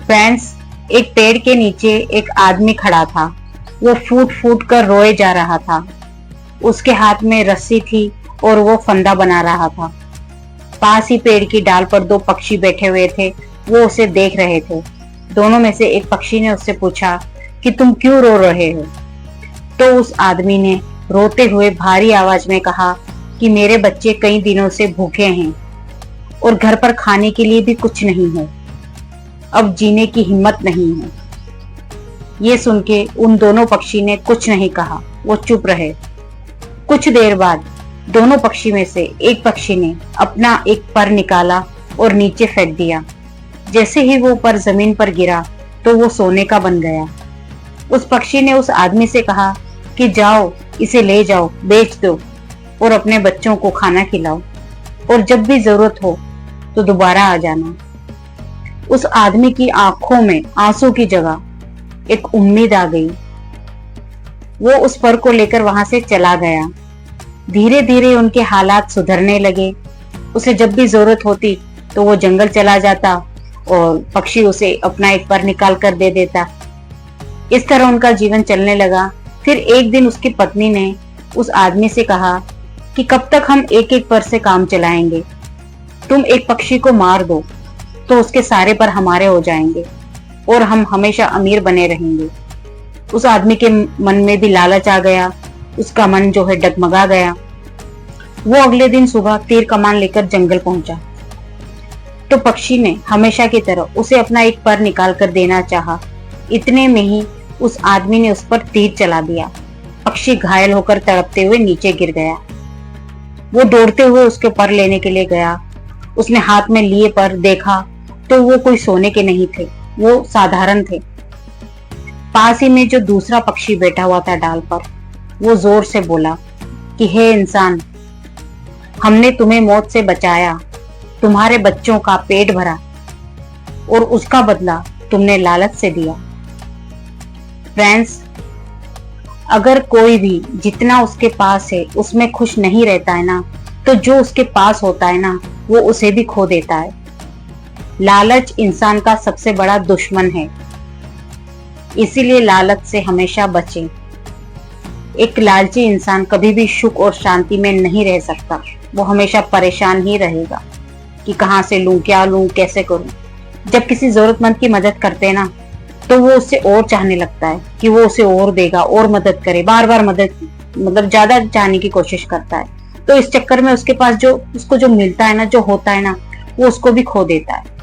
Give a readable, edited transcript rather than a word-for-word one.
Friends, एक पेड़ के नीचे एक आदमी खड़ा था। वो फूट फूट कर रोए जा रहा था। उसके हाथ में रस्सी थी और वो फंदा बना रहा था। पास ही पेड़ की डाल पर दो पक्षी बैठे हुए थे। वो उसे देख रहे थे। दोनों में से एक पक्षी ने उससे पूछा कि तुम क्यों रो रहे हो? तो उस आदमी ने रोते हुए भारी आवाज में कहा कि मेरे बच्चे कई दिनों से भूखे हैं और घर पर खाने के लिए भी कुछ नहीं है। अब जीने की हिम्मत नहीं है। ये सुन के उन दोनों पक्षी ने कुछ नहीं कहा, वो चुप रहे। कुछ देर बाद दोनों पक्षी में से एक पक्षी ने अपना एक पर निकाला और नीचे फेंक दिया। जैसे ही वो पर जमीन पर गिरा तो वो सोने का बन गया। उस पक्षी ने उस आदमी से कहा कि जाओ, इसे ले जाओ, बेच दो और अपने बच्चों को खाना खिलाओ, और जब भी जरूरत हो तो दोबारा आ जाना। उस आदमी की आंखों में आंसू की जगह एक उम्मीद आ गई। वो उस पर को लेकर वहां से चला गया। धीरे धीरे उनके हालात सुधरने लगे। उसे जब भी जरूरत होती तो वो जंगल चला जाता और पक्षी उसे अपना एक पर निकाल कर दे देता। इस तरह उनका जीवन चलने लगा। फिर एक दिन उसकी पत्नी ने उस आदमी से कहा कि कब तक हम एक एक पर से काम चलाएंगे? तुम एक पक्षी को मार दो तो उसके सारे पर हमारे हो जाएंगे और हम हमेशा अमीर बने रहेंगे। उस आदमी के मन में भी लालच आ गया। उसका मन जो है डगमगा गया। वो अगले दिन सुबह तीर कमान लेकर जंगल पहुंचा। तो पक्षी ने हमेशा की तरह उसे अपना एक पर निकाल कर देना चाहा। इतने में ही उस आदमी ने उस पर तीर चला दिया। पक्षी घायल होकर तड़पते हुए नीचे गिर गया। वो दौड़ते हुए उसके पर लेने के लिए गया। उसने हाथ में लिए पर देखा तो वो कोई सोने के नहीं थे, वो साधारण थे। पास ही में जो दूसरा पक्षी बैठा हुआ था डाल पर, वो जोर से बोला कि हे इंसान, हमने तुम्हें मौत से बचाया, तुम्हारे बच्चों का पेट भरा और उसका बदला तुमने लालच से दिया। फ्रेंड्स, अगर कोई भी जितना उसके पास है उसमें खुश नहीं रहता है ना, तो जो उसके पास होता है ना वो उसे भी खो देता है। लालच इंसान का सबसे बड़ा दुश्मन है, इसीलिए लालच से हमेशा बचें। एक लालची इंसान कभी भी सुख और शांति में नहीं रह सकता। वो हमेशा परेशान ही रहेगा कि कहां से लूं, क्या लूं, कैसे करूं। जब किसी जरूरतमंद की मदद करते हैं ना तो वो उससे और चाहने लगता है कि वो उसे और देगा और मदद करे। बार बार मदद, मतलब ज्यादा चाहने की कोशिश करता है। तो इस चक्कर में उसके पास जो उसको जो मिलता है ना, जो होता है ना, वो उसको भी खो देता है।